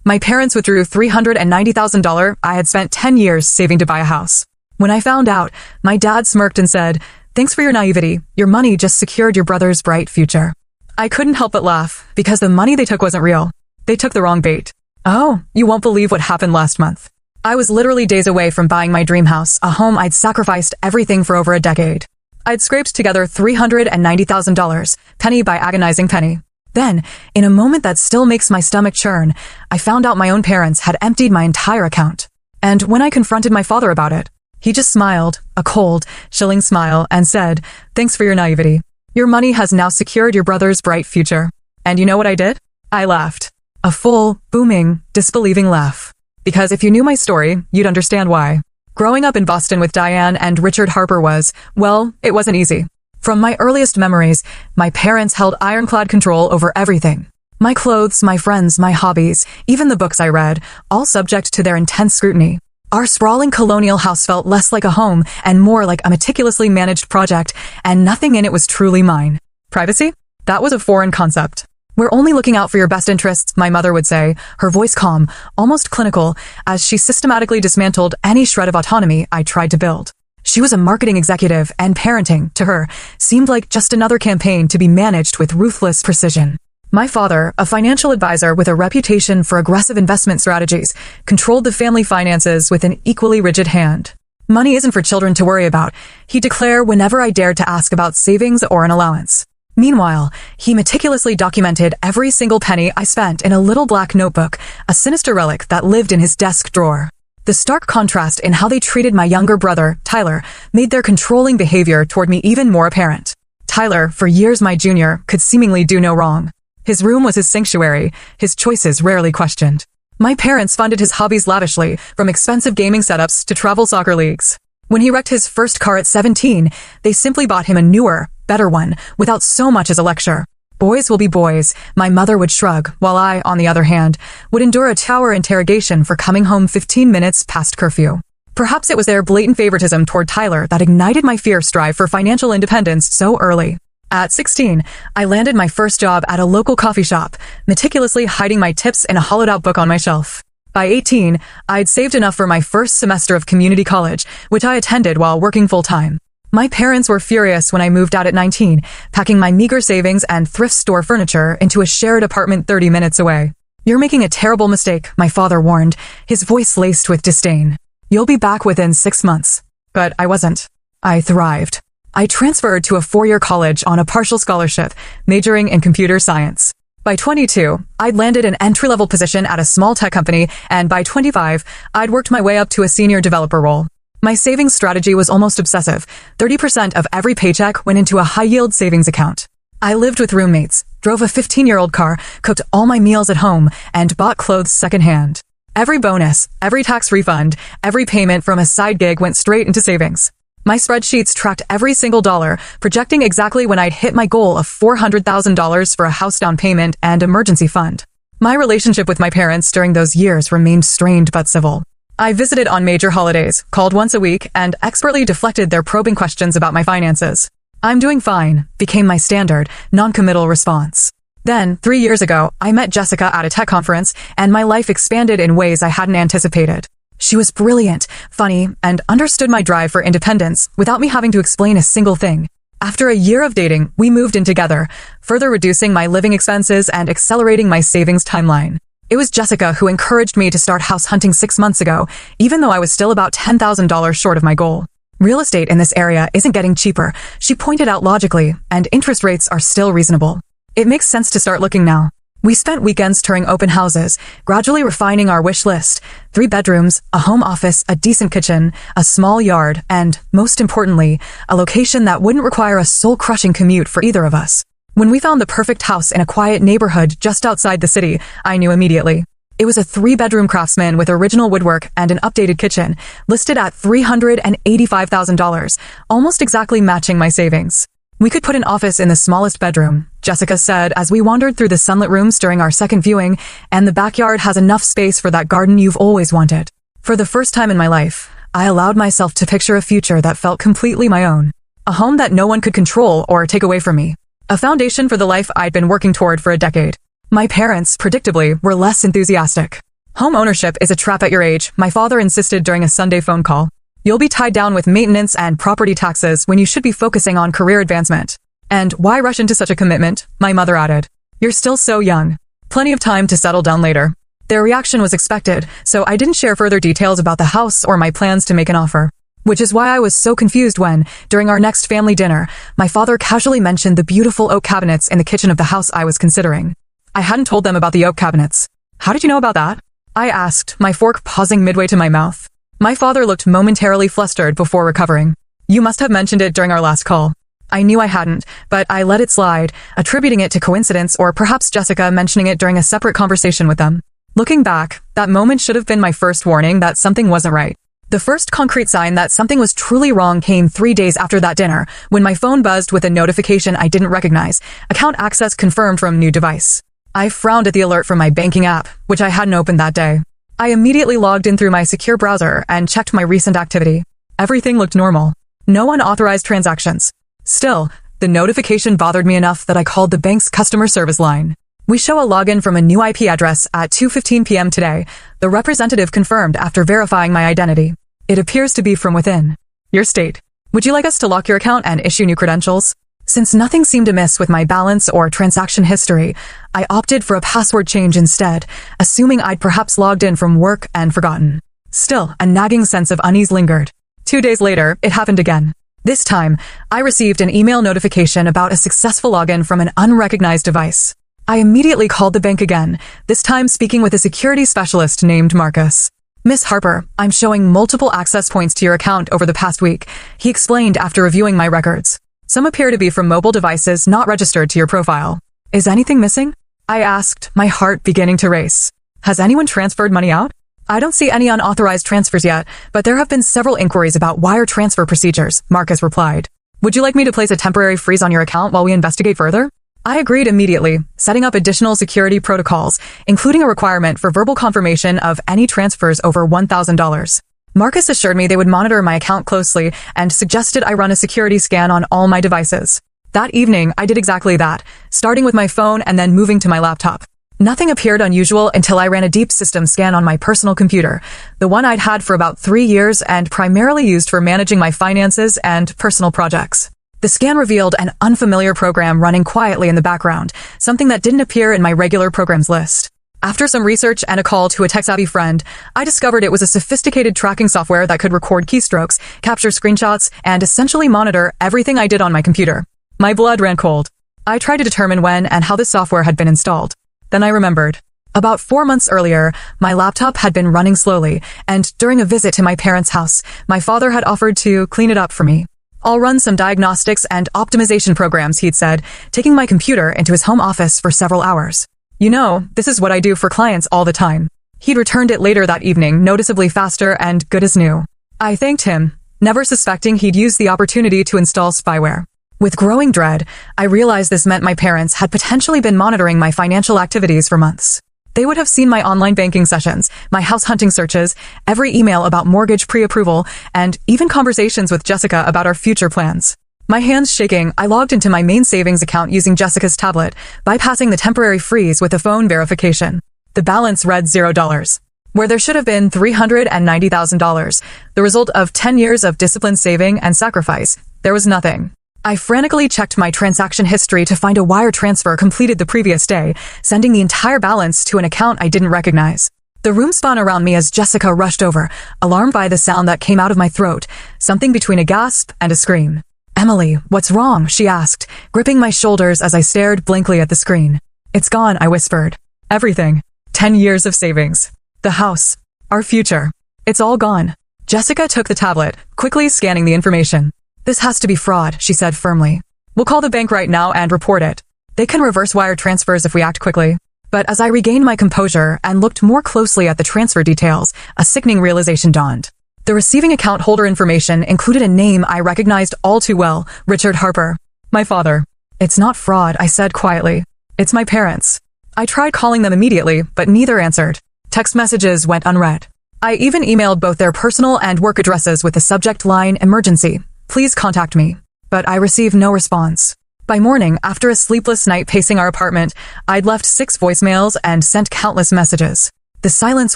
My parents withdrew $390,000 I had spent 10 years saving to buy a house. When I found out, my dad smirked and said, "Thanks for your naivety. Your money just secured your brother's bright future." I couldn't help but laugh, because the money they took wasn't real. They took the wrong bait. Oh, you won't believe what happened last month. I was literally days away from buying my dream house, a home I'd sacrificed everything for over a decade. I'd scraped together $390,000, penny by agonizing penny. Then, in a moment that still makes my stomach churn, I found out my own parents had emptied my entire account. And when I confronted my father about it, he just smiled, a cold, chilling smile, and said, "Thanks for your naivety. Your money has now secured your brother's bright future." And you know what I did? I laughed. A full, booming, disbelieving laugh. Because if you knew my story, you'd understand why. Growing up in Boston with Diane and Richard Harper was, well, it wasn't easy. From my earliest memories, my parents held ironclad control over everything. My clothes, my friends, my hobbies, even the books I read, all subject to their intense scrutiny. Our sprawling colonial house felt less like a home and more like a meticulously managed project, and nothing in it was truly mine. Privacy? That was a foreign concept. "We're only looking out for your best interests," my mother would say, her voice calm, almost clinical, as she systematically dismantled any shred of autonomy I tried to build. She was a marketing executive, and parenting, to her, seemed like just another campaign to be managed with ruthless precision. My father, a financial advisor with a reputation for aggressive investment strategies, controlled the family finances with an equally rigid hand. "Money isn't for children to worry about," he'd declare whenever I dared to ask about savings or an allowance. Meanwhile, he meticulously documented every single penny I spent in a little black notebook, a sinister relic that lived in his desk drawer. The stark contrast in how they treated my younger brother, Tyler, made their controlling behavior toward me even more apparent. Tyler, for years my junior, could seemingly do no wrong. His room was his sanctuary, his choices rarely questioned. My parents funded his hobbies lavishly, from expensive gaming setups to travel soccer leagues. When he wrecked his first car at 17, they simply bought him a newer, better one, without so much as a lecture. Boys will be boys, my mother would shrug, while I, on the other hand, would endure a tower interrogation for coming home 15 minutes past curfew. Perhaps it was their blatant favoritism toward Tyler that ignited my fierce drive for financial independence so early. At 16, I landed my first job at a local coffee shop, meticulously hiding my tips in a hollowed-out book on my shelf. By 18, I'd saved enough for my first semester of community college, which I attended while working full-time. My parents were furious when I moved out at 19, packing my meager savings and thrift store furniture into a shared apartment 30 minutes away. "You're making a terrible mistake," my father warned, his voice laced with disdain. "You'll be back within 6 months." But I wasn't. I thrived. I transferred to a 4-year college on a partial scholarship, majoring in computer science. By 22, I'd landed an entry-level position at a small tech company, and by 25, I'd worked my way up to a senior developer role. My savings strategy was almost obsessive. 30% of every paycheck went into a high-yield savings account. I lived with roommates, drove a 15-year-old car, cooked all my meals at home, and bought clothes secondhand. Every bonus, every tax refund, every payment from a side gig went straight into savings. My spreadsheets tracked every single dollar, projecting exactly when I'd hit my goal of $400,000 for a house down payment and emergency fund. My relationship with my parents during those years remained strained but civil. I visited on major holidays, called once a week, and expertly deflected their probing questions about my finances. "I'm doing fine," became my standard, non-committal response. Then, 3 years ago, I met Jessica at a tech conference, and my life expanded in ways I hadn't anticipated. She was brilliant, funny, and understood my drive for independence without me having to explain a single thing. After a year of dating, we moved in together, further reducing my living expenses and accelerating my savings timeline. It was Jessica who encouraged me to start house hunting 6 months ago, even though I was still about $10,000 short of my goal. "Real estate in this area isn't getting cheaper," she pointed out logically, "and interest rates are still reasonable. It makes sense to start looking now." We spent weekends touring open houses, gradually refining our wish list. 3 bedrooms, a home office, a decent kitchen, a small yard, and, most importantly, a location that wouldn't require a soul-crushing commute for either of us. When we found the perfect house in a quiet neighborhood just outside the city, I knew immediately. It was a 3-bedroom Craftsman with original woodwork and an updated kitchen, listed at $385,000, almost exactly matching my savings. "We could put an office in the smallest bedroom," Jessica said as we wandered through the sunlit rooms during our second viewing, "and the backyard has enough space for that garden you've always wanted." For the first time in my life, I allowed myself to picture a future that felt completely my own. A home that no one could control or take away from me. A foundation for the life I'd been working toward for a decade. My parents, predictably, were less enthusiastic. Home ownership is a trap at your age, my father insisted during a Sunday phone call. You'll be tied down with maintenance and property taxes when you should be focusing on career advancement. And why rush into such a commitment? My mother added. You're still so young. Plenty of time to settle down later. Their reaction was expected, so I didn't share further details about the house or my plans to make an offer. Which is why I was so confused when, during our next family dinner, my father casually mentioned the beautiful oak cabinets in the kitchen of the house I was considering. I hadn't told them about the oak cabinets. How did you know about that? I asked, my fork pausing midway to my mouth. My father looked momentarily flustered before recovering. You must have mentioned it during our last call. I knew I hadn't, but I let it slide, attributing it to coincidence or perhaps Jessica mentioning it during a separate conversation with them. Looking back, that moment should have been my first warning that something wasn't right. The first concrete sign that something was truly wrong came 3 days after that dinner, when my phone buzzed with a notification I didn't recognize. Account access confirmed from new device. I frowned at the alert from my banking app, which I hadn't opened that day. I immediately logged in through my secure browser and checked my recent activity. Everything looked normal. No unauthorized transactions. Still, the notification bothered me enough that I called the bank's customer service line. We show a login from a new IP address at 2:15 p.m. today, the representative confirmed after verifying my identity. It appears to be from within your state. Would you like us to lock your account and issue new credentials? Since nothing seemed amiss with my balance or transaction history, I opted for a password change instead, assuming I'd perhaps logged in from work and forgotten. Still, a nagging sense of unease lingered. 2 days later, it happened again. This time, I received an email notification about a successful login from an unrecognized device. I immediately called the bank again, this time speaking with a security specialist named Marcus. Miss Harper, I'm showing multiple access points to your account over the past week, he explained after reviewing my records. Some appear to be from mobile devices not registered to your profile. Is anything missing? I asked, my heart beginning to race. Has anyone transferred money out? I don't see any unauthorized transfers yet, but there have been several inquiries about wire transfer procedures, Marcus replied. Would you like me to place a temporary freeze on your account while we investigate further? I agreed immediately, setting up additional security protocols, including a requirement for verbal confirmation of any transfers over $1,000. Marcus assured me they would monitor my account closely and suggested I run a security scan on all my devices. That evening, I did exactly that, starting with my phone and then moving to my laptop. Nothing appeared unusual until I ran a deep system scan on my personal computer, the one I'd had for about 3 years and primarily used for managing my finances and personal projects. The scan revealed an unfamiliar program running quietly in the background, something that didn't appear in my regular programs list. After some research and a call to a tech-savvy friend, I discovered it was a sophisticated tracking software that could record keystrokes, capture screenshots, and essentially monitor everything I did on my computer. My blood ran cold. I tried to determine when and how this software had been installed. Then I remembered. About 4 months earlier, my laptop had been running slowly, and during a visit to my parents' house, my father had offered to clean it up for me. I'll run some diagnostics and optimization programs, he'd said, taking my computer into his home office for several hours. You know, this is what I do for clients all the time. He'd returned it later that evening, noticeably faster and good as new. I thanked him, never suspecting he'd used the opportunity to install spyware. With growing dread, I realized this meant my parents had potentially been monitoring my financial activities for months. They would have seen my online banking sessions, my house hunting searches, every email about mortgage pre-approval, and even conversations with Jessica about our future plans. My hands shaking, I logged into my main savings account using Jessica's tablet, bypassing the temporary freeze with a phone verification. The balance read $0. Where there should have been $390,000, the result of 10 years of disciplined saving and sacrifice, there was nothing. I frantically checked my transaction history to find a wire transfer completed the previous day, sending the entire balance to an account I didn't recognize. The room spun around me as Jessica rushed over, alarmed by the sound that came out of my throat, something between a gasp and a scream. Emily, what's wrong? She asked, gripping my shoulders as I stared blankly at the screen. It's gone, I whispered. Everything. 10 years of savings. The house. Our future. It's all gone. Jessica took the tablet, quickly scanning the information. This has to be fraud, she said firmly. We'll call the bank right now and report it. They can reverse wire transfers if we act quickly. But as I regained my composure and looked more closely at the transfer details, a sickening realization dawned. The receiving account holder information included a name I recognized all too well, Richard Harper. My father. It's not fraud, I said quietly. It's my parents. I tried calling them immediately, but neither answered. Text messages went unread. I even emailed both their personal and work addresses with the subject line emergency. Please contact me. But I received no response. By morning, after a sleepless night pacing our apartment, I'd left 6 voicemails and sent countless messages. The The silence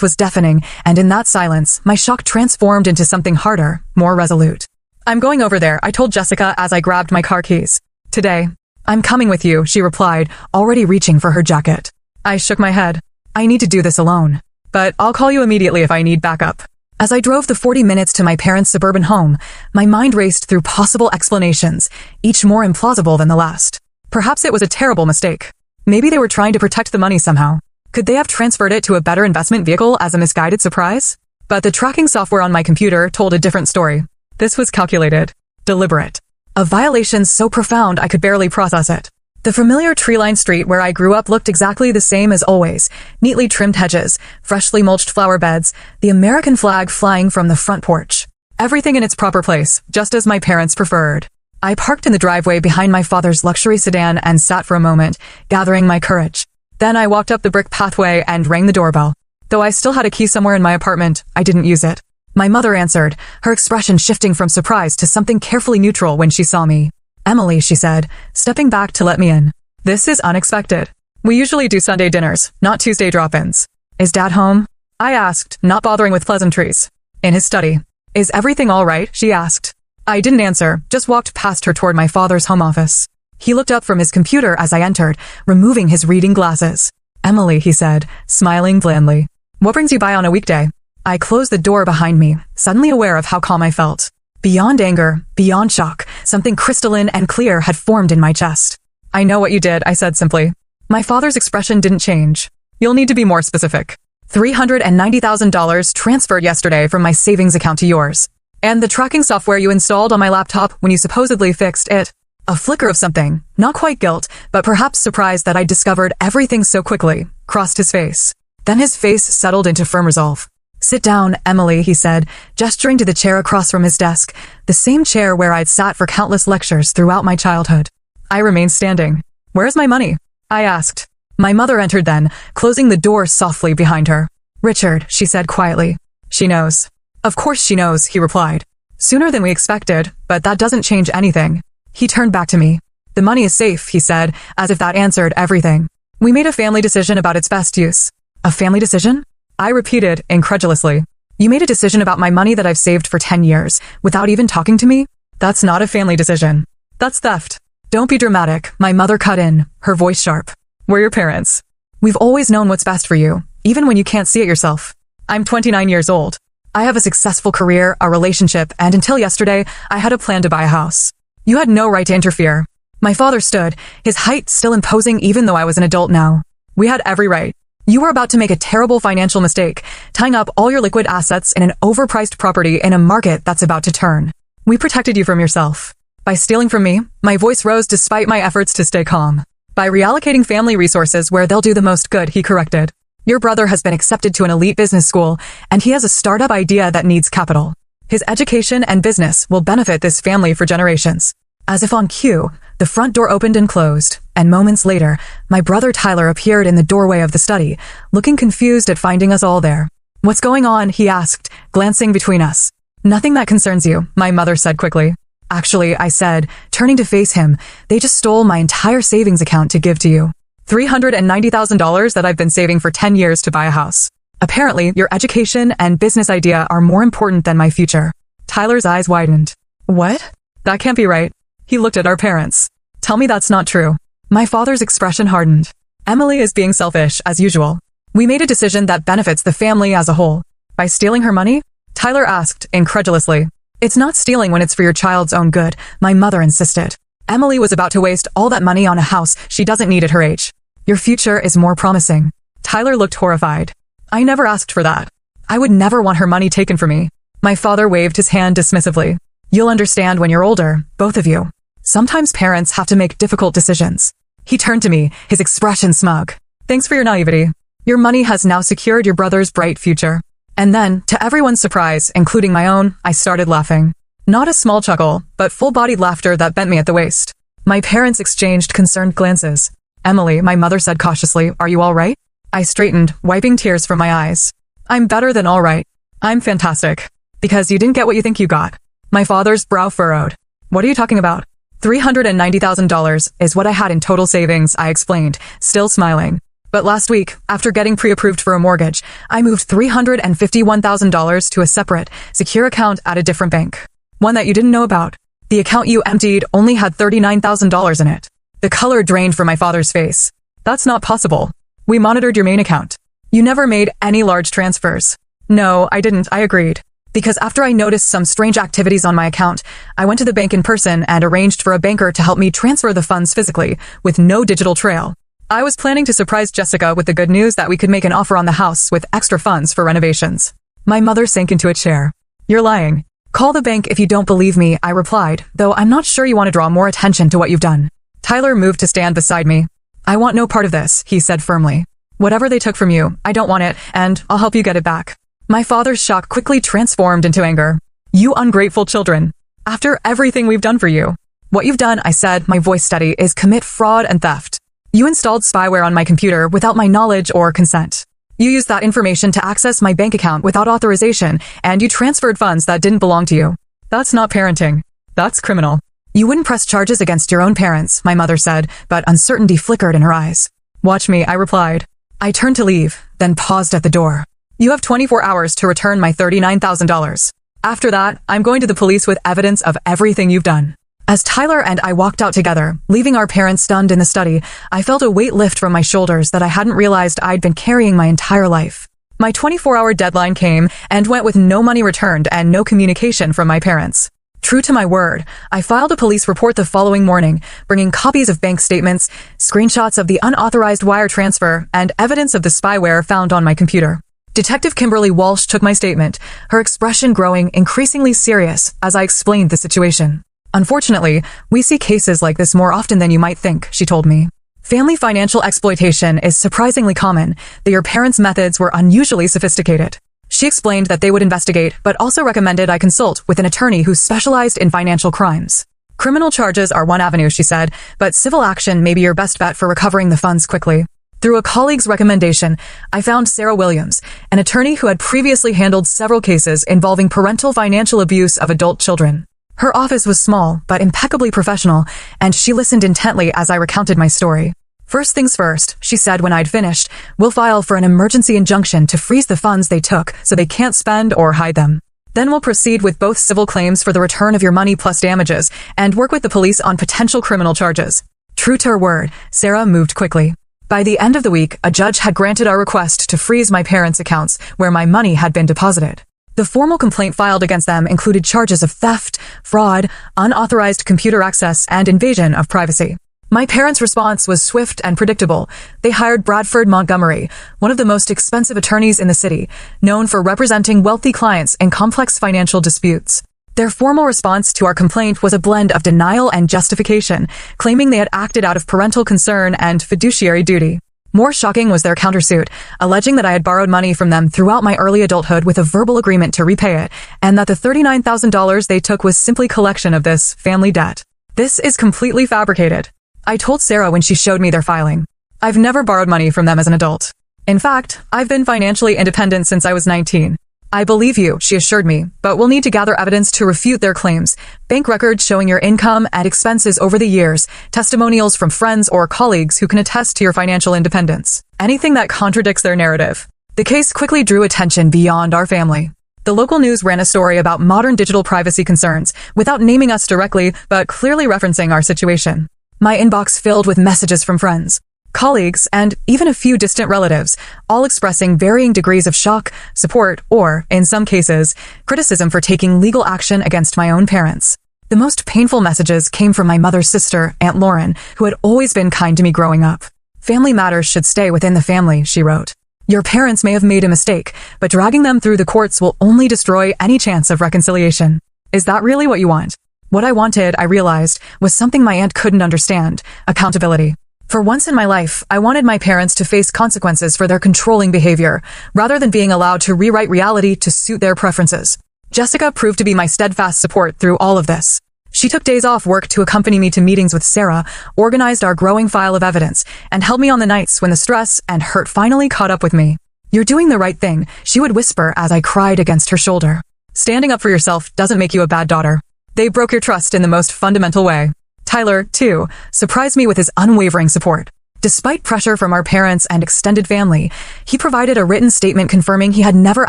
was deafening, and in that silence, my shock transformed into something harder, more resolute. "I'm going over there," I told Jessica as I grabbed my car keys. "Today." "I'm coming with you," she replied, already reaching for her jacket. I shook my head. "I need to do this alone. But I'll call you immediately if I need backup." As I drove the 40 minutes to my parents' suburban home, my mind raced through possible explanations, each more implausible than the last. Perhaps it was a terrible mistake. Maybe they were trying to protect the money somehow. Could they have transferred it to a better investment vehicle as a misguided surprise? But the tracking software on my computer told a different story. This was calculated, deliberate. A violation so profound I could barely process it. The familiar tree-lined street where I grew up looked exactly the same as always. Neatly trimmed hedges, freshly mulched flower beds, the American flag flying from the front porch. Everything in its proper place, just as my parents preferred. I parked in the driveway behind my father's luxury sedan and sat for a moment, gathering my courage. Then I walked up the brick pathway and rang the doorbell. Though I still had a key somewhere in my apartment, I didn't use it. My mother answered, her expression shifting from surprise to something carefully neutral when she saw me. "Emily," she said, stepping back to let me in. "This is unexpected. We usually do Sunday dinners, not Tuesday drop-ins." "Is Dad home?" I asked, not bothering with pleasantries. "In his study." "Is everything all right?" she asked. I didn't answer, just walked past her toward my father's home office. He looked up from his computer as I entered, removing his reading glasses. "Emily," he said, smiling blandly. "What brings you by on a weekday?" I closed the door behind me, suddenly aware of how calm I felt. Beyond anger, beyond shock, something crystalline and clear had formed in my chest. "I know what you did," I said simply. My father's expression didn't change. "You'll need to be more specific." $390,000 transferred yesterday from my savings account to yours. "And the tracking software you installed on my laptop when you supposedly fixed it." A flicker of something, not quite guilt, but perhaps surprise that I'd discovered everything so quickly, crossed his face. Then his face settled into firm resolve. "Sit down, Emily," he said, gesturing to the chair across from his desk, the same chair where I'd sat for countless lectures throughout my childhood. I remained standing. "Where's my money?" I asked. My mother entered then, closing the door softly behind her. "Richard," she said quietly. "She knows." "Of course she knows," he replied. "Sooner than we expected, but that doesn't change anything." He turned back to me. "The money is safe," he said, as if that answered everything. "We made a family decision about its best use." "A family decision?" I repeated, incredulously. "You made a decision about my money that I've saved for 10 years, without even talking to me? That's not a family decision. That's theft." "Don't be dramatic," my mother cut in, her voice sharp. "We're your parents. We've always known what's best for you, even when you can't see it yourself. I'm 29 years old. I have a successful career, a relationship, and until yesterday, I had a plan to buy a house. You had no right to interfere." My father stood, his height still imposing even though I was an adult now. "We had every right. You were about to make a terrible financial mistake, tying up all your liquid assets in an overpriced property in a market that's about to turn. We protected you from yourself. By stealing from me, my voice rose despite my efforts to stay calm. By reallocating family resources where they'll do the most good, he corrected. Your brother has been accepted to an elite business school, and he has a startup idea that needs capital. His education and business will benefit this family for generations." As if on cue, the front door opened and closed, and moments later, my brother Tyler appeared in the doorway of the study, looking confused at finding us all there. "What's going on?" he asked, glancing between us. "Nothing that concerns you," my mother said quickly. "Actually," I said, turning to face him, "they just stole my entire savings account to give to you. $390,000 that I've been saving for 10 years to buy a house. Apparently, your education and business idea are more important than my future." Tyler's eyes widened. "What? That can't be right." He looked at our parents. "Tell me that's not true." My father's expression hardened. "Emily is being selfish, as usual. We made a decision that benefits the family as a whole." "By stealing her money?" Tyler asked, incredulously. "It's not stealing when it's for your child's own good," my mother insisted. "Emily was about to waste all that money on a house she doesn't need at her age. Your future is more promising." Tyler looked horrified. "I never asked for that. I would never want her money taken from me." My father waved his hand dismissively. "You'll understand when you're older, both of you. Sometimes parents have to make difficult decisions." He turned to me, his expression smug. "Thanks for your naivety. Your money has now secured your brother's bright future." And then, to everyone's surprise, including my own, I started laughing. Not a small chuckle, but full-bodied laughter that bent me at the waist. My parents exchanged concerned glances. "Emily," my mother said cautiously, "are you all right?" I straightened, wiping tears from my eyes. "I'm better than all right. I'm fantastic. Because you didn't get what you think you got." My father's brow furrowed. "What are you talking about?" $390,000 is what I had in total savings, I explained, still smiling. But last week, after getting pre-approved for a mortgage, I moved $351,000 to a separate, secure account at a different bank. One that you didn't know about. The account you emptied only had $39,000 in it. The color drained from my father's face. That's not possible. We monitored your main account. You never made any large transfers. No, I didn't, I agreed. Because after I noticed some strange activities on my account, I went to the bank in person and arranged for a banker to help me transfer the funds physically, with no digital trail. I was planning to surprise Jessica with the good news that we could make an offer on the house with extra funds for renovations. My mother sank into a chair. You're lying. Call the bank if you don't believe me, I replied, though I'm not sure you want to draw more attention to what you've done. Tyler moved to stand beside me. I want no part of this, he said firmly. Whatever they took from you, I don't want it, and I'll help you get it back. My father's shock quickly transformed into anger. You ungrateful children. After everything we've done for you. What you've done, I said, my voice steady, is commit fraud and theft. You installed spyware on my computer without my knowledge or consent. You used that information to access my bank account without authorization, and you transferred funds that didn't belong to you. That's not parenting. That's criminal. You wouldn't press charges against your own parents, my mother said, but uncertainty flickered in her eyes. Watch me, I replied. I turned to leave, then paused at the door. You have 24 hours to return my $39,000. After that, I'm going to the police with evidence of everything you've done. As Tyler and I walked out together, leaving our parents stunned in the study, I felt a weight lift from my shoulders that I hadn't realized I'd been carrying my entire life. My 24-hour deadline came and went with no money returned and no communication from my parents. True to my word, I filed a police report the following morning, bringing copies of bank statements, screenshots of the unauthorized wire transfer, and evidence of the spyware found on my computer. Detective Kimberly Walsh took my statement, her expression growing increasingly serious as I explained the situation. Unfortunately, we see cases like this more often than you might think, she told me. Family financial exploitation is surprisingly common, though your parents' methods were unusually sophisticated. She explained that they would investigate, but also recommended I consult with an attorney who specialized in financial crimes. Criminal charges are one avenue, she said, but civil action may be your best bet for recovering the funds quickly. Through a colleague's recommendation, I found Sarah Williams, an attorney who had previously handled several cases involving parental financial abuse of adult children. Her office was small, but impeccably professional, and she listened intently as I recounted my story. First things first, she said when I'd finished, we'll file for an emergency injunction to freeze the funds they took so they can't spend or hide them. Then we'll proceed with both civil claims for the return of your money plus damages, and work with the police on potential criminal charges. True to her word, Sarah moved quickly. By the end of the week, a judge had granted our request to freeze my parents' accounts where my money had been deposited. The formal complaint filed against them included charges of theft, fraud, unauthorized computer access, and invasion of privacy. My parents' response was swift and predictable. They hired Bradford Montgomery, one of the most expensive attorneys in the city, known for representing wealthy clients in complex financial disputes. Their formal response to our complaint was a blend of denial and justification, claiming they had acted out of parental concern and fiduciary duty. More shocking was their countersuit, alleging that I had borrowed money from them throughout my early adulthood with a verbal agreement to repay it, and that the $39,000 they took was simply collection of this family debt. This is completely fabricated. I told Sarah when she showed me their filing. I've never borrowed money from them as an adult. In fact, I've been financially independent since I was 19. I believe you, she assured me, but we'll need to gather evidence to refute their claims. Bank records showing your income and expenses over the years, testimonials from friends or colleagues who can attest to your financial independence. Anything that contradicts their narrative. The case quickly drew attention beyond our family. The local news ran a story about modern digital privacy concerns, without naming us directly, but clearly referencing our situation. My inbox filled with messages from friends, colleagues, and even a few distant relatives, all expressing varying degrees of shock, support, or, in some cases, criticism for taking legal action against my own parents. The most painful messages came from my mother's sister, Aunt Lauren, who had always been kind to me growing up. Family matters should stay within the family, she wrote. Your parents may have made a mistake, but dragging them through the courts will only destroy any chance of reconciliation. Is that really what you want? What I wanted, I realized, was something my aunt couldn't understand: accountability. For once in my life, I wanted my parents to face consequences for their controlling behavior, rather than being allowed to rewrite reality to suit their preferences. Jessica proved to be my steadfast support through all of this. She took days off work to accompany me to meetings with Sarah, organized our growing file of evidence, and held me on the nights when the stress and hurt finally caught up with me. You're doing the right thing, she would whisper as I cried against her shoulder. Standing up for yourself doesn't make you a bad daughter. They broke your trust in the most fundamental way. Tyler, too, surprised me with his unwavering support. Despite pressure from our parents and extended family, he provided a written statement confirming he had never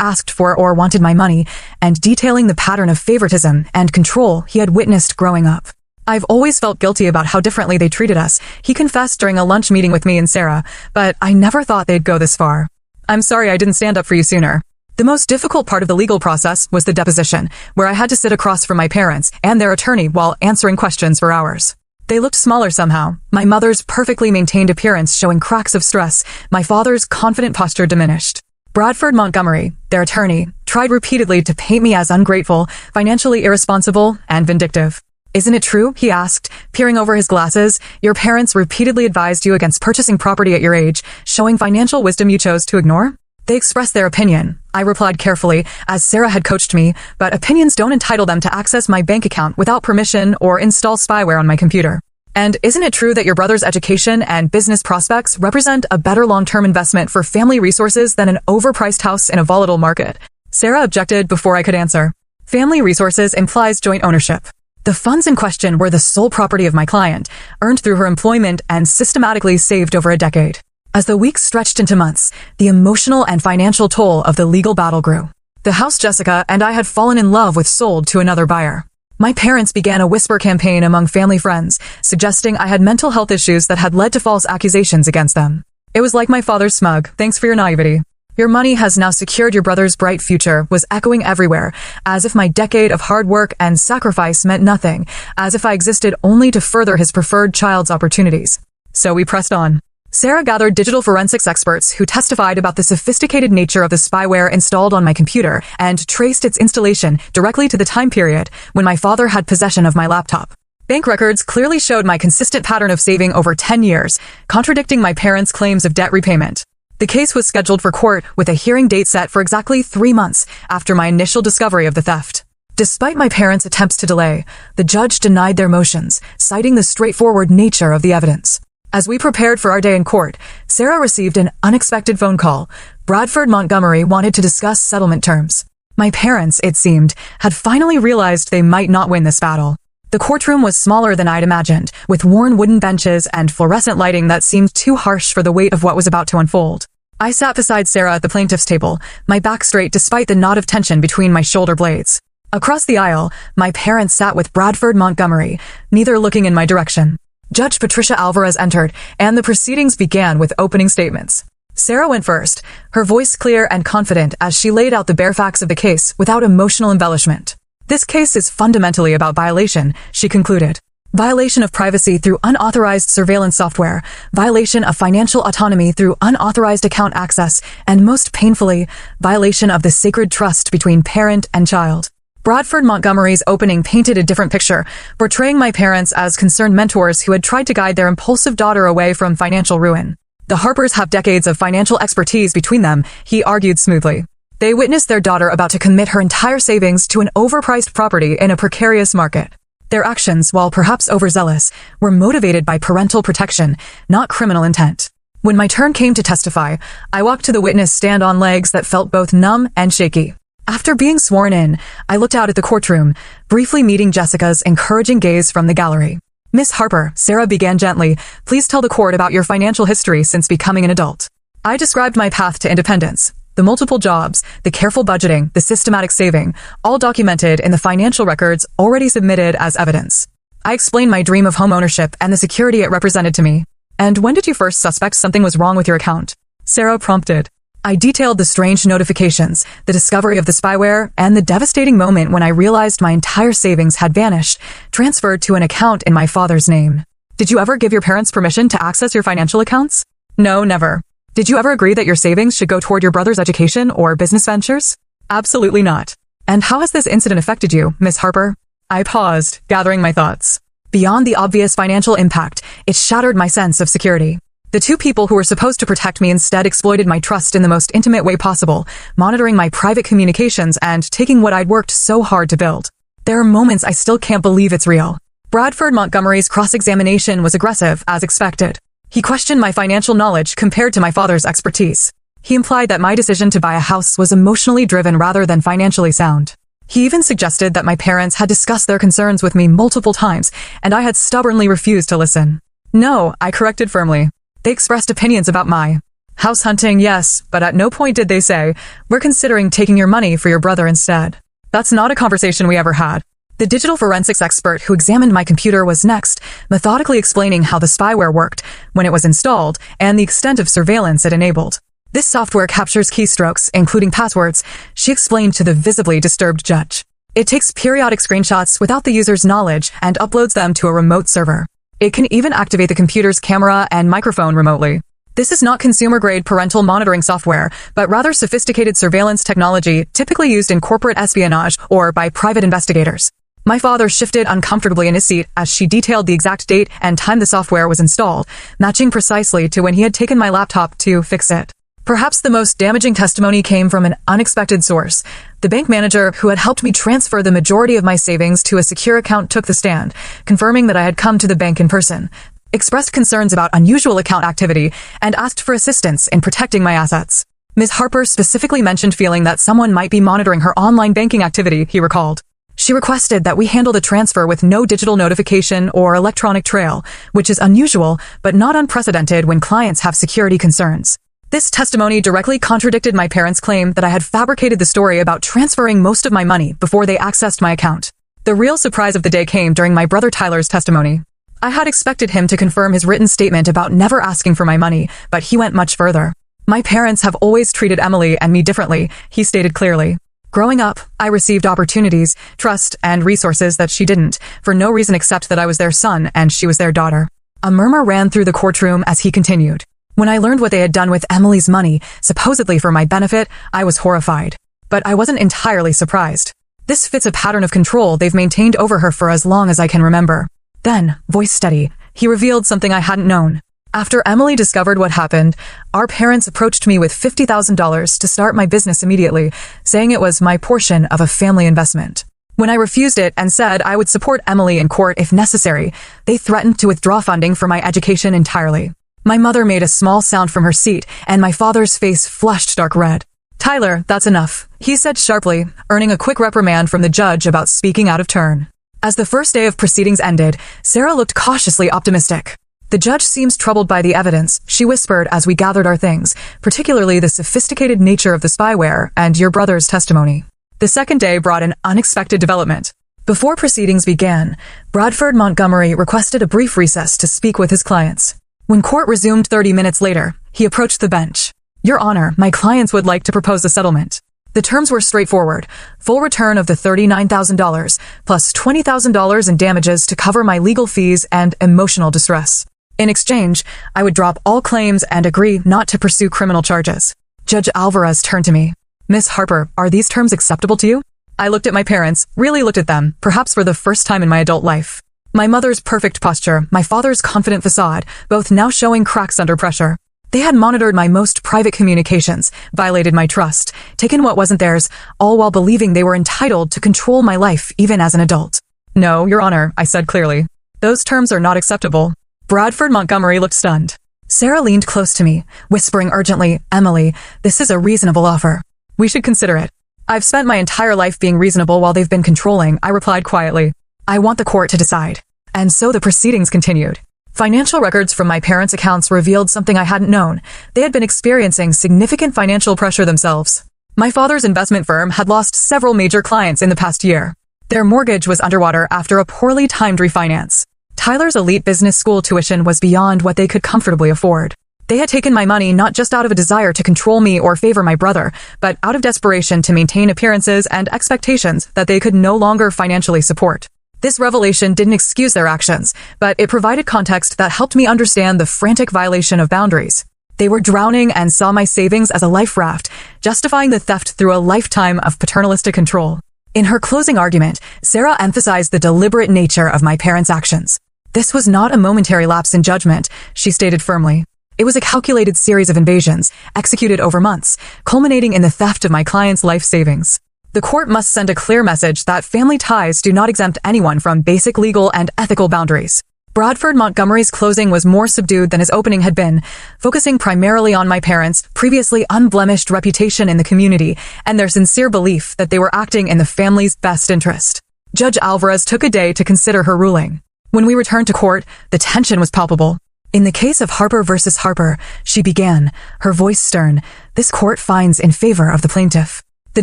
asked for or wanted my money and detailing the pattern of favoritism and control he had witnessed growing up. I've always felt guilty about how differently they treated us, he confessed during a lunch meeting with me and Sarah, but I never thought they'd go this far. I'm sorry I didn't stand up for you sooner. The most difficult part of the legal process was the deposition, where I had to sit across from my parents and their attorney while answering questions for hours. They looked smaller somehow, my mother's perfectly maintained appearance showing cracks of stress, my father's confident posture diminished. Bradford Montgomery, their attorney, tried repeatedly to paint me as ungrateful, financially irresponsible, and vindictive. Isn't it true, he asked, peering over his glasses, your parents repeatedly advised you against purchasing property at your age, showing financial wisdom you chose to ignore? They expressed their opinion. I replied carefully, as Sarah had coached me, but opinions don't entitle them to access my bank account without permission or install spyware on my computer. And isn't it true that your brother's education and business prospects represent a better long-term investment for family resources than an overpriced house in a volatile market? Sarah objected before I could answer. Family resources implies joint ownership. The funds in question were the sole property of my client, earned through her employment and systematically saved over a decade. As the weeks stretched into months, the emotional and financial toll of the legal battle grew. The house Jessica and I had fallen in love with sold to another buyer. My parents began a whisper campaign among family friends, suggesting I had mental health issues that had led to false accusations against them. It was like my father's smug, thanks for your naivety. Your money has now secured your brother's bright future was echoing everywhere, as if my decade of hard work and sacrifice meant nothing, as if I existed only to further his preferred child's opportunities. So we pressed on. Sarah gathered digital forensics experts who testified about the sophisticated nature of the spyware installed on my computer and traced its installation directly to the time period when my father had possession of my laptop. Bank records clearly showed my consistent pattern of saving over 10 years, contradicting my parents' claims of debt repayment. The case was scheduled for court with a hearing date set for exactly 3 months after my initial discovery of the theft. Despite my parents' attempts to delay, the judge denied their motions, citing the straightforward nature of the evidence. As we prepared for our day in court, Sarah received an unexpected phone call. Bradford Montgomery wanted to discuss settlement terms. My parents, it seemed, had finally realized they might not win this battle. The courtroom was smaller than I'd imagined, with worn wooden benches and fluorescent lighting that seemed too harsh for the weight of what was about to unfold. I sat beside Sarah at the plaintiff's table, my back straight despite the knot of tension between my shoulder blades. Across the aisle, my parents sat with Bradford Montgomery, neither looking in my direction. Judge Patricia Alvarez entered, and the proceedings began with opening statements. Sarah went first, her voice clear and confident as she laid out the bare facts of the case without emotional embellishment. This case is fundamentally about violation, she concluded. Violation of privacy through unauthorized surveillance software, violation of financial autonomy through unauthorized account access, and most painfully, violation of the sacred trust between parent and child. Bradford Montgomery's opening painted a different picture, portraying my parents as concerned mentors who had tried to guide their impulsive daughter away from financial ruin. The Harpers have decades of financial expertise between them, he argued smoothly. They witnessed their daughter about to commit her entire savings to an overpriced property in a precarious market. Their actions, while perhaps overzealous, were motivated by parental protection, not criminal intent. When my turn came to testify, I walked to the witness stand on legs that felt both numb and shaky. After being sworn in, I looked out at the courtroom, briefly meeting Jessica's encouraging gaze from the gallery. Miss Harper, Sarah began gently, please tell the court about your financial history since becoming an adult. I described my path to independence, the multiple jobs, the careful budgeting, the systematic saving, all documented in the financial records already submitted as evidence. I explained my dream of home ownership and the security it represented to me. And when did you first suspect something was wrong with your account? Sarah prompted. I detailed the strange notifications, the discovery of the spyware, and the devastating moment when I realized my entire savings had vanished, transferred to an account in my father's name. Did you ever give your parents permission to access your financial accounts? No, never. Did you ever agree that your savings should go toward your brother's education or business ventures? Absolutely not. And how has this incident affected you, Miss Harper? I paused, gathering my thoughts. Beyond the obvious financial impact, it shattered my sense of security. The two people who were supposed to protect me instead exploited my trust in the most intimate way possible, monitoring my private communications and taking what I'd worked so hard to build. There are moments I still can't believe it's real. Bradford Montgomery's cross-examination was aggressive, as expected. He questioned my financial knowledge compared to my father's expertise. He implied that my decision to buy a house was emotionally driven rather than financially sound. He even suggested that my parents had discussed their concerns with me multiple times, and I had stubbornly refused to listen. No, I corrected firmly. They expressed opinions about my house hunting, yes, but at no point did they say, "We're considering taking your money for your brother instead." That's not a conversation we ever had. The digital forensics expert who examined my computer was next, methodically explaining how the spyware worked, when it was installed, and the extent of surveillance it enabled. "This software captures keystrokes, including passwords," she explained to the visibly disturbed judge. "It takes periodic screenshots without the user's knowledge and uploads them to a remote server. It can even activate the computer's camera and microphone remotely. This is not consumer-grade parental monitoring software, but rather sophisticated surveillance technology typically used in corporate espionage or by private investigators." My father shifted uncomfortably in his seat as she detailed the exact date and time the software was installed, matching precisely to when he had taken my laptop to fix it. Perhaps the most damaging testimony came from an unexpected source. The bank manager who had helped me transfer the majority of my savings to a secure account took the stand, confirming that I had come to the bank in person, expressed concerns about unusual account activity, and asked for assistance in protecting my assets. Ms. Harper specifically mentioned feeling that someone might be monitoring her online banking activity, he recalled. She requested that we handle the transfer with no digital notification or electronic trail, which is unusual but not unprecedented when clients have security concerns. This testimony directly contradicted my parents' claim that I had fabricated the story about transferring most of my money before they accessed my account. The real surprise of the day came during my brother Tyler's testimony. I had expected him to confirm his written statement about never asking for my money, but he went much further. "My parents have always treated Emily and me differently," he stated clearly. "Growing up, I received opportunities, trust, and resources that she didn't, for no reason except that I was their son and she was their daughter." A murmur ran through the courtroom as he continued. "When I learned what they had done with Emily's money, supposedly for my benefit, I was horrified. But I wasn't entirely surprised. This fits a pattern of control they've maintained over her for as long as I can remember." Then, voice steady, he revealed something I hadn't known. "After Emily discovered what happened, our parents approached me with $50,000 to start my business immediately, saying it was my portion of a family investment. When I refused it and said I would support Emily in court if necessary, they threatened to withdraw funding for my education entirely." My mother made a small sound from her seat, and my father's face flushed dark red. "Tyler, that's enough," he said sharply, earning a quick reprimand from the judge about speaking out of turn. As the first day of proceedings ended, Sarah looked cautiously optimistic. "The judge seems troubled by the evidence," she whispered as we gathered our things, "particularly the sophisticated nature of the spyware and your brother's testimony." The second day brought an unexpected development. Before proceedings began, Bradford Montgomery requested a brief recess to speak with his clients. When court resumed 30 minutes later, he approached the bench. "Your Honor, my clients would like to propose a settlement." The terms were straightforward: full return of the $39,000, plus $20,000 in damages to cover my legal fees and emotional distress. In exchange, I would drop all claims and agree not to pursue criminal charges. Judge Alvarez turned to me. "Miss Harper, are these terms acceptable to you?" I looked at my parents, really looked at them, perhaps for the first time in my adult life. My mother's perfect posture, my father's confident facade, both now showing cracks under pressure. They had monitored my most private communications, violated my trust, taken what wasn't theirs, all while believing they were entitled to control my life even as an adult. "No, Your Honor," I said clearly. "Those terms are not acceptable." Bradford Montgomery looked stunned. Sarah leaned close to me, whispering urgently, "Emily, this is a reasonable offer. We should consider it." "I've spent my entire life being reasonable while they've been controlling," I replied quietly. "I want the court to decide." And so the proceedings continued. Financial records from my parents' accounts revealed something I hadn't known. They had been experiencing significant financial pressure themselves. My father's investment firm had lost several major clients in the past year. Their mortgage was underwater after a poorly timed refinance. Tyler's elite business school tuition was beyond what they could comfortably afford. They had taken my money not just out of a desire to control me or favor my brother, but out of desperation to maintain appearances and expectations that they could no longer financially support. This revelation didn't excuse their actions, but it provided context that helped me understand the frantic violation of boundaries. They were drowning and saw my savings as a life raft, justifying the theft through a lifetime of paternalistic control. In her closing argument, Sarah emphasized the deliberate nature of my parents' actions. "This was not a momentary lapse in judgment," she stated firmly. "It was a calculated series of invasions, executed over months, culminating in the theft of my clients' life savings. The court must send a clear message that family ties do not exempt anyone from basic legal and ethical boundaries." Bradford Montgomery's closing was more subdued than his opening had been, focusing primarily on my parents' previously unblemished reputation in the community and their sincere belief that they were acting in the family's best interest. Judge Alvarez took a day to consider her ruling. When we returned to court, the tension was palpable. In the case of Harper versus Harper, she began, her voice stern, this court finds in favor of the plaintiff. The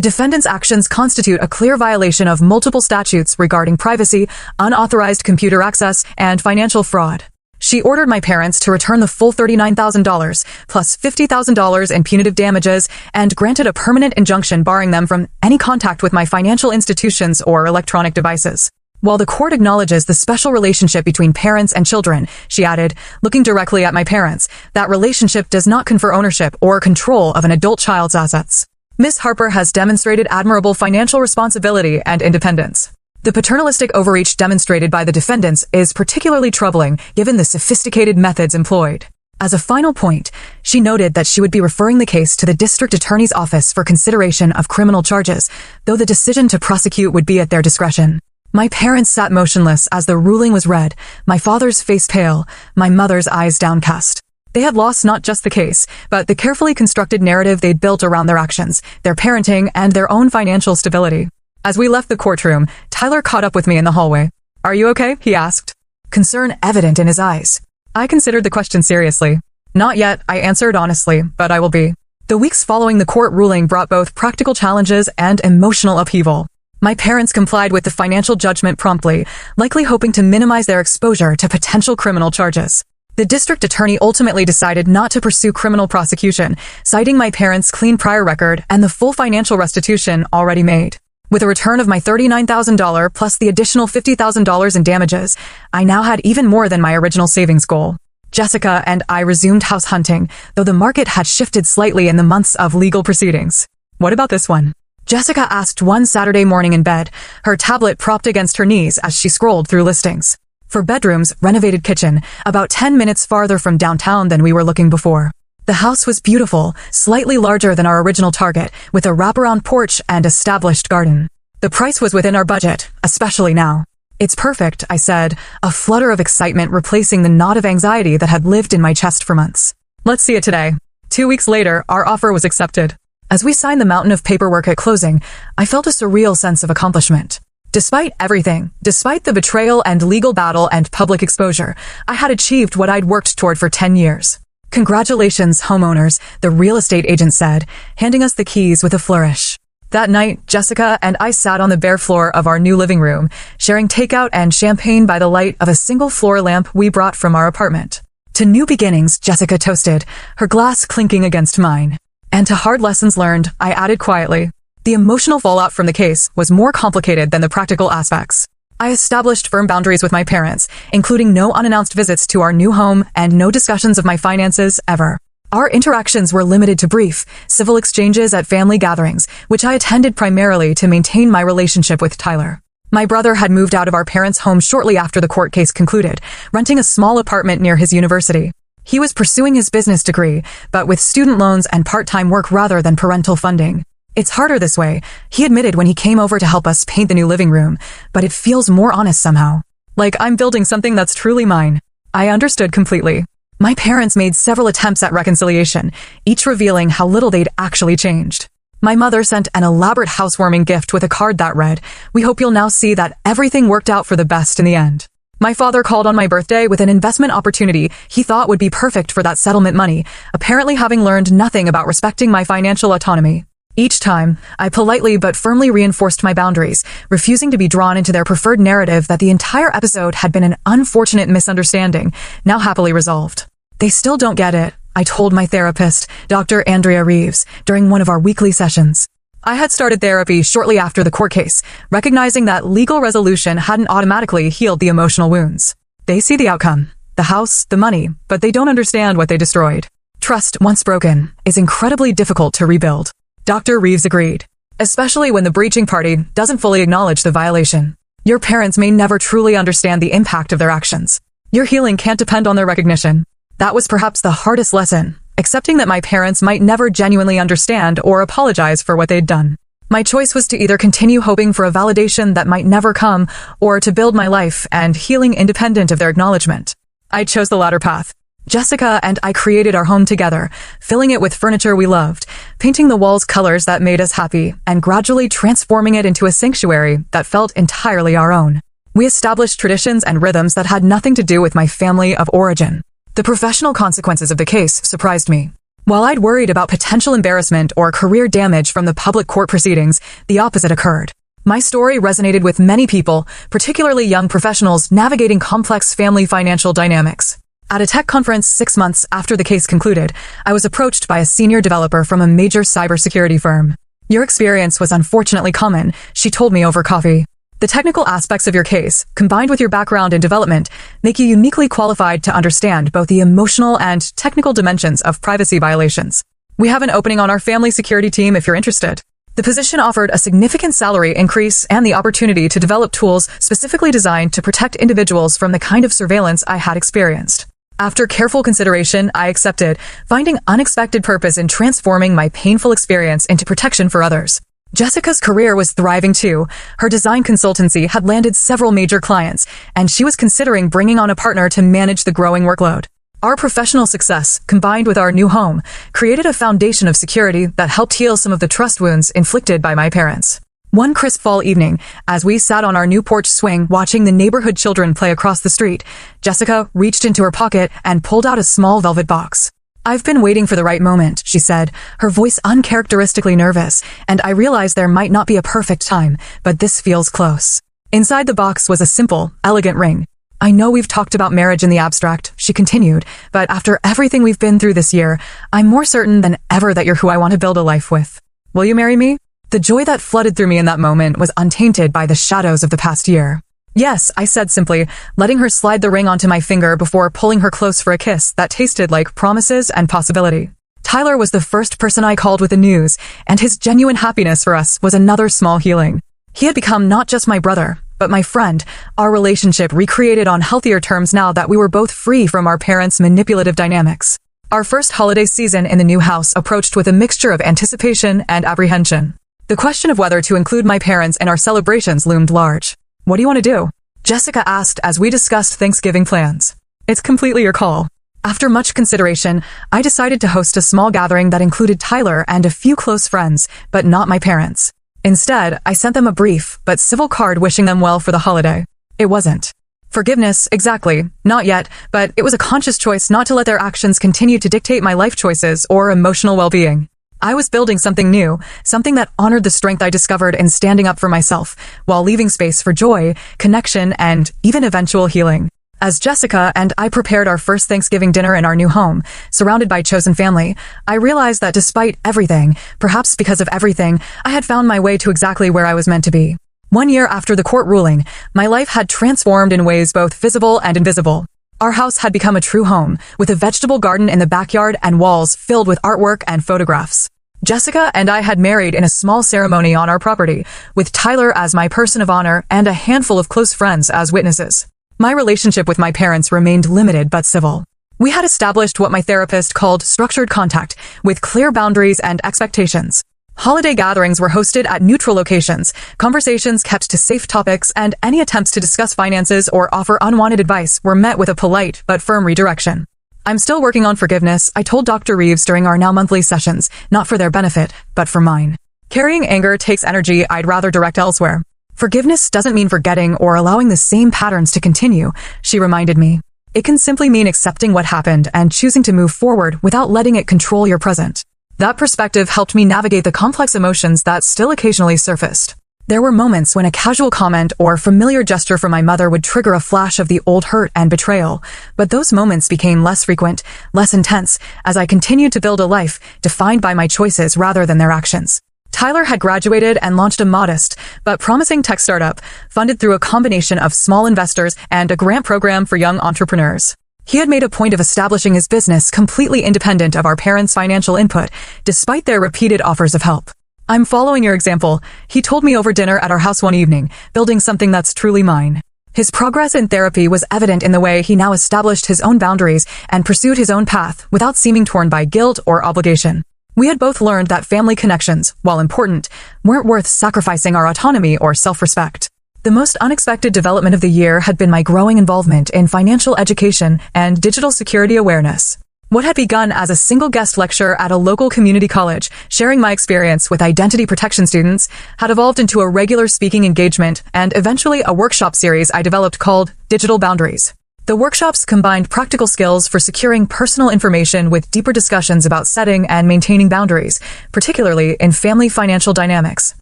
defendant's actions constitute a clear violation of multiple statutes regarding privacy, unauthorized computer access, and financial fraud. She ordered my parents to return the full $39,000 plus $50,000 in punitive damages and granted a permanent injunction barring them from any contact with my financial institutions or electronic devices. While the court acknowledges the special relationship between parents and children, she added, looking directly at my parents, that relationship does not confer ownership or control of an adult child's assets. Miss Harper has demonstrated admirable financial responsibility and independence. The paternalistic overreach demonstrated by the defendants is particularly troubling given the sophisticated methods employed. As a final point, she noted that she would be referring the case to the district attorney's office for consideration of criminal charges, though the decision to prosecute would be at their discretion. My parents sat motionless as the ruling was read, my father's face pale, my mother's eyes downcast. They had lost not just the case, but the carefully constructed narrative they'd built around their actions, their parenting, and their own financial stability. As we left the courtroom, Tyler caught up with me in the hallway. "Are you okay?" he asked. Concern evident in his eyes. I considered the question seriously. "Not yet," I answered honestly, "but I will be." The weeks following the court ruling brought both practical challenges and emotional upheaval. My parents complied with the financial judgment promptly, likely hoping to minimize their exposure to potential criminal charges. The district attorney ultimately decided not to pursue criminal prosecution, citing my parents' clean prior record and the full financial restitution already made. With a return of my $39,000 plus the additional $50,000 in damages, I now had even more than my original savings goal. Jessica and I resumed house hunting, though the market had shifted slightly in the months of legal proceedings. "What about this one?" Jessica asked one Saturday morning in bed, her tablet propped against her knees as she scrolled through listings. For bedrooms, renovated kitchen, about 10 minutes farther from downtown than we were looking before. The house was beautiful, slightly larger than our original target, with a wraparound porch and established garden. The price was within our budget, especially now. "It's perfect," I said, a flutter of excitement replacing the knot of anxiety that had lived in my chest for months. "Let's see it today." 2 weeks later, our offer was accepted. As we signed the mountain of paperwork at closing, I felt a surreal sense of accomplishment. Despite everything, despite the betrayal and legal battle and public exposure, I had achieved what I'd worked toward for 10 years. "Congratulations, homeowners," the real estate agent said, handing us the keys with a flourish. That night, Jessica and I sat on the bare floor of our new living room, sharing takeout and champagne by the light of a single floor lamp we brought from our apartment. "To new beginnings," Jessica toasted, her glass clinking against mine. "And to hard lessons learned," I added quietly. The emotional fallout from the case was more complicated than the practical aspects. I established firm boundaries with my parents, including no unannounced visits to our new home and no discussions of my finances ever. Our interactions were limited to brief, civil exchanges at family gatherings, which I attended primarily to maintain my relationship with Tyler. My brother had moved out of our parents' home shortly after the court case concluded, renting a small apartment near his university. He was pursuing his business degree, but with student loans and part-time work rather than parental funding. "It's harder this way," he admitted when he came over to help us paint the new living room, "but it feels more honest somehow. Like I'm building something that's truly mine." I understood completely. My parents made several attempts at reconciliation, each revealing how little they'd actually changed. My mother sent an elaborate housewarming gift with a card that read, "We hope you'll now see that everything worked out for the best in the end." My father called on my birthday with an investment opportunity he thought would be perfect for that settlement money, apparently having learned nothing about respecting my financial autonomy. Each time, I politely but firmly reinforced my boundaries, refusing to be drawn into their preferred narrative that the entire episode had been an unfortunate misunderstanding, now happily resolved. "They still don't get it," I told my therapist, Dr. Andrea Reeves, during one of our weekly sessions. I had started therapy shortly after the court case, recognizing that legal resolution hadn't automatically healed the emotional wounds. "They see the outcome, the house, the money, but they don't understand what they destroyed. Trust, once broken, is incredibly difficult to rebuild." Dr. Reeves agreed, especially when the breaching party doesn't fully acknowledge the violation. Your parents may never truly understand the impact of their actions. Your healing can't depend on their recognition. That was perhaps the hardest lesson, accepting that my parents might never genuinely understand or apologize for what they'd done. My choice was to either continue hoping for a validation that might never come, or to build my life and healing independent of their acknowledgement. I chose the latter path. Jessica and I created our home together, filling it with furniture we loved, painting the walls colors that made us happy, and gradually transforming it into a sanctuary that felt entirely our own. We established traditions and rhythms that had nothing to do with my family of origin. The professional consequences of the case surprised me. While I'd worried about potential embarrassment or career damage from the public court proceedings, the opposite occurred. My story resonated with many people, particularly young professionals navigating complex family financial dynamics. At a tech conference 6 months after the case concluded, I was approached by a senior developer from a major cybersecurity firm. "Your experience was unfortunately common," she told me over coffee. "The technical aspects of your case, combined with your background in development, make you uniquely qualified to understand both the emotional and technical dimensions of privacy violations. We have an opening on our family security team if you're interested." The position offered a significant salary increase and the opportunity to develop tools specifically designed to protect individuals from the kind of surveillance I had experienced. After careful consideration, I accepted, finding unexpected purpose in transforming my painful experience into protection for others. Jessica's career was thriving too. Her design consultancy had landed several major clients, and she was considering bringing on a partner to manage the growing workload. Our professional success, combined with our new home, created a foundation of security that helped heal some of the trust wounds inflicted by my parents. One crisp fall evening, as we sat on our new porch swing watching the neighborhood children play across the street, Jessica reached into her pocket and pulled out a small velvet box. "I've been waiting for the right moment," she said, her voice uncharacteristically nervous, "and I realize there might not be a perfect time, but this feels close." Inside the box was a simple, elegant ring. "I know we've talked about marriage in the abstract," she continued, "but after everything we've been through this year, I'm more certain than ever that you're who I want to build a life with. Will you marry me?" The joy that flooded through me in that moment was untainted by the shadows of the past year. "Yes," I said simply, letting her slide the ring onto my finger before pulling her close for a kiss that tasted like promises and possibility. Tyler was the first person I called with the news, and his genuine happiness for us was another small healing. He had become not just my brother, but my friend, our relationship recreated on healthier terms now that we were both free from our parents' manipulative dynamics. Our first holiday season in the new house approached with a mixture of anticipation and apprehension. The question of whether to include my parents in our celebrations loomed large. "What do you want to do?" Jessica asked as we discussed Thanksgiving plans. "It's completely your call." After much consideration, I decided to host a small gathering that included Tyler and a few close friends, but not my parents. Instead, I sent them a brief but civil card wishing them well for the holiday. It wasn't forgiveness, exactly, not yet, but it was a conscious choice not to let their actions continue to dictate my life choices or emotional well-being. I was building something new, something that honored the strength I discovered in standing up for myself, while leaving space for joy, connection, and even eventual healing. As Jessica and I prepared our first Thanksgiving dinner in our new home, surrounded by chosen family, I realized that despite everything, perhaps because of everything, I had found my way to exactly where I was meant to be. 1 year after the court ruling, my life had transformed in ways both visible and invisible. Our house had become a true home, with a vegetable garden in the backyard and walls filled with artwork and photographs. Jessica and I had married in a small ceremony on our property, with Tyler as my person of honor and a handful of close friends as witnesses. My relationship with my parents remained limited but civil. We had established what my therapist called structured contact, with clear boundaries and expectations. Holiday gatherings were hosted at neutral locations, conversations kept to safe topics, and any attempts to discuss finances or offer unwanted advice were met with a polite but firm redirection. "I'm still working on forgiveness," I told Dr. Reeves during our now monthly sessions, not for their benefit, but for mine. "Carrying anger takes energy I'd rather direct elsewhere." "Forgiveness doesn't mean forgetting or allowing the same patterns to continue," she reminded me. "It can simply mean accepting what happened and choosing to move forward without letting it control your present." That perspective helped me navigate the complex emotions that still occasionally surfaced. There were moments when a casual comment or familiar gesture from my mother would trigger a flash of the old hurt and betrayal, but those moments became less frequent, less intense, as I continued to build a life defined by my choices rather than their actions. Tyler had graduated and launched a modest but promising tech startup, funded through a combination of small investors and a grant program for young entrepreneurs. He had made a point of establishing his business completely independent of our parents' financial input, despite their repeated offers of help. "I'm following your example," he told me over dinner at our house one evening, "building something that's truly mine." His progress in therapy was evident in the way he now established his own boundaries and pursued his own path without seeming torn by guilt or obligation. We had both learned that family connections, while important, weren't worth sacrificing our autonomy or self-respect. The most unexpected development of the year had been my growing involvement in financial education and digital security awareness. What had begun as a single guest lecture at a local community college, sharing my experience with identity protection students, had evolved into a regular speaking engagement and eventually a workshop series I developed called Digital Boundaries. The workshops combined practical skills for securing personal information with deeper discussions about setting and maintaining boundaries, particularly in family financial dynamics.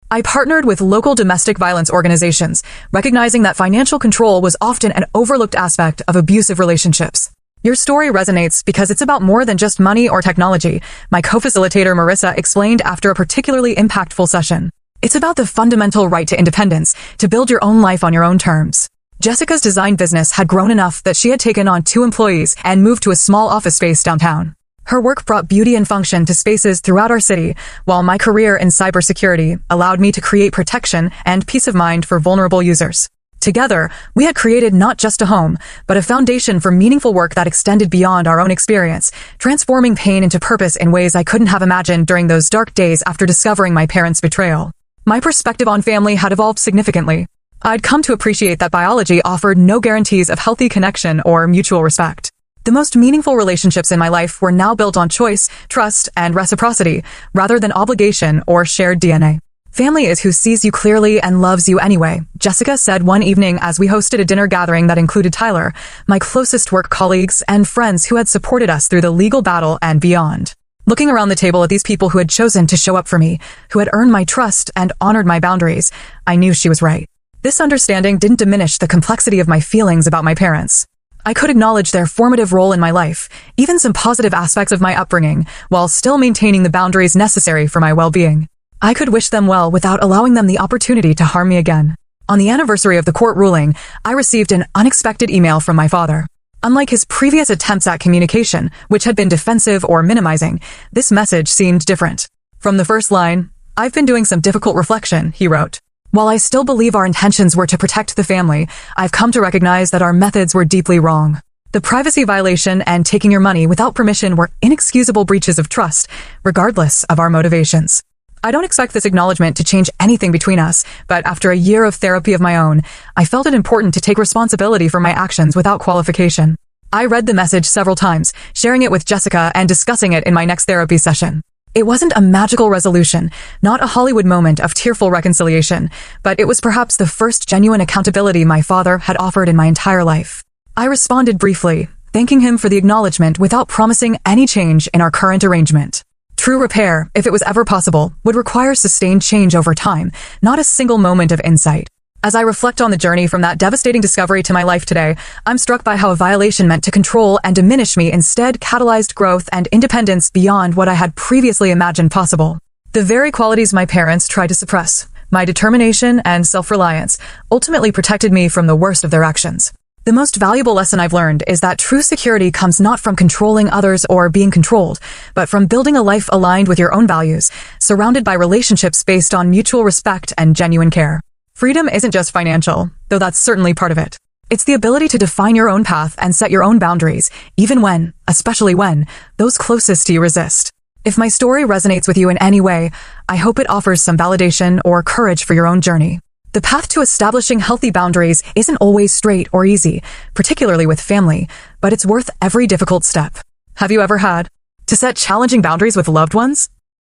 I partnered with local domestic violence organizations, recognizing that financial control was often an overlooked aspect of abusive relationships. Your story resonates because it's about more than just money or technology, my co-facilitator Marissa explained after a particularly impactful session. It's about the fundamental right to independence, to build your own life on your own terms. Jessica's design business had grown enough that she had taken on 2 employees and moved to a small office space downtown. Her work brought beauty and function to spaces throughout our city, while my career in cybersecurity allowed me to create protection and peace of mind for vulnerable users. Together, we had created not just a home, but a foundation for meaningful work that extended beyond our own experience, transforming pain into purpose in ways I couldn't have imagined during those dark days after discovering my parents' betrayal. My perspective on family had evolved significantly. I'd come to appreciate that biology offered no guarantees of healthy connection or mutual respect. The most meaningful relationships in my life were now built on choice, trust, and reciprocity, rather than obligation or shared DNA. Family is who sees you clearly and loves you anyway, Jessica said one evening as we hosted a dinner gathering that included Tyler, my closest work colleagues, and friends who had supported us through the legal battle and beyond. Looking around the table at these people who had chosen to show up for me, who had earned my trust and honored my boundaries, I knew she was right. This understanding didn't diminish the complexity of my feelings about my parents. I could acknowledge their formative role in my life, even some positive aspects of my upbringing, while still maintaining the boundaries necessary for my well-being. I could wish them well without allowing them the opportunity to harm me again. On the anniversary of the court ruling, I received an unexpected email from my father. Unlike his previous attempts at communication, which had been defensive or minimizing, this message seemed different. From the first line, "I've been doing some difficult reflection," he wrote. "While I still believe our intentions were to protect the family, I've come to recognize that our methods were deeply wrong. The privacy violation and taking your money without permission were inexcusable breaches of trust, regardless of our motivations. I don't expect this acknowledgement to change anything between us, but after a year of therapy of my own, I felt it important to take responsibility for my actions without qualification." I read the message several times, sharing it with Jessica and discussing it in my next therapy session. It wasn't a magical resolution, not a Hollywood moment of tearful reconciliation, but it was perhaps the first genuine accountability my father had offered in my entire life. I responded briefly, thanking him for the acknowledgement without promising any change in our current arrangement. True repair, if it was ever possible, would require sustained change over time, not a single moment of insight. As I reflect on the journey from that devastating discovery to my life today, I'm struck by how a violation meant to control and diminish me instead catalyzed growth and independence beyond what I had previously imagined possible. The very qualities my parents tried to suppress, my determination and self-reliance, ultimately protected me from the worst of their actions. The most valuable lesson I've learned is that true security comes not from controlling others or being controlled, but from building a life aligned with your own values, surrounded by relationships based on mutual respect and genuine care. Freedom isn't just financial, though that's certainly part of it. It's the ability to define your own path and set your own boundaries, even when, especially when, those closest to you resist. If my story resonates with you in any way, I hope it offers some validation or courage for your own journey. The path to establishing healthy boundaries isn't always straight or easy, particularly with family, but it's worth every difficult step. Have you ever had to set challenging boundaries with loved ones?